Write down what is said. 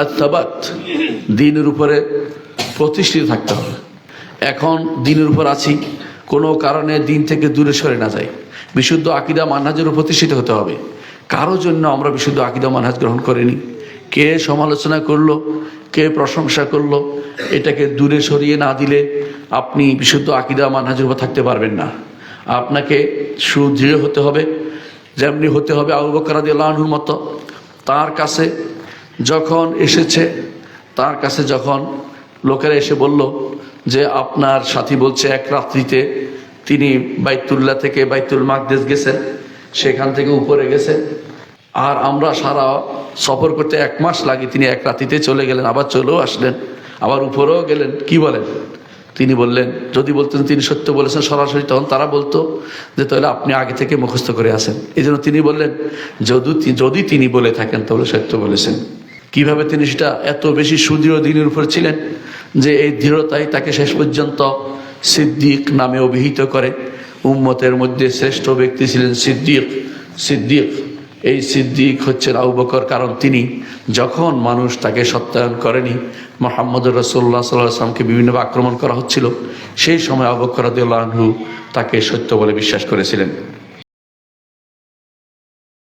আত-তাবাত, দ্বীনের উপরে প্রতিষ্ঠিত থাকতে হবে। এখন দ্বীনের উপর আছি, কোনো কারণে দ্বীন থেকে দূরে সরে না যাই, বিশুদ্ধ আকীদা মানহাজের উপর প্রতিষ্ঠিত হতে হবে। কারো জন্য আমরা বিশুদ্ধ আকীদা মানহাজ গ্রহণ করিনি, কে সমালোচনা করলো, কে প্রশংসা করলো, এটাকে দূরে সরিয়ে না দিলে আপনি বিশুদ্ধ আকীদা মানহাজের উপর থাকতে পারবেন না। আপনাকে সুদৃঢ় হতে হবে, যেমনি হতে হবে আবু বকর রাদিয়াল্লাহু আনহুর মতো। তার কাছে যখন এসেছে, তার কাছে যখন লোকেরা এসে বলল যে আপনার সাথী বলছে এক রাত্রিতে তিনি বাইতুল্লাহ থেকে বাইতুল মাকদেস গেছেন, সেখান থেকে উপরে গেছেন, আর আমরা সারা সফর করতে 1 মাস লাগে, তিনি এক রাত্রিতে চলে গেলেন, আবার চলেও আসলেন, আবার উপরেও গেলেন, কি বলেন? তিনি বললেন, যদি বলতেন তিনি সত্য বলেছেন সরাসরি, তখন তারা বলতো যে তাহলে আপনি আগে থেকে মুখস্থ করে আসেন। এই জন্য তিনি বললেন যদি তিনি বলে থাকেন তাহলে সত্য বলেছেন। কিভাবে তিনি সেটা এত বেশি সুদৃঢ় দ্বীনের উপর ছিলেন যে এই দৃঢ়তাই তাকে শেষ পর্যন্ত সিদ্দিক নামে অভিহিত করে। উম্মতের মধ্যে শ্রেষ্ঠ ব্যক্তি ছিলেন সিদ্দিক। এই সিদ্দিক হচ্ছেন আবু বকর, কারণ তিনি যখন মানুষ তাকে সত্যায়ন করেনি, মুহাম্মদুর রাসূলুল্লাহ সাল্লাল্লাহু আলাইহি ওয়াসাল্লামকে বিভিন্নভাবে আক্রমণ করা হচ্ছিল, সেই সময় আবু বকর রাদিয়াল্লাহু আনহু তাকে সত্য বলে বিশ্বাস করেছিলেন।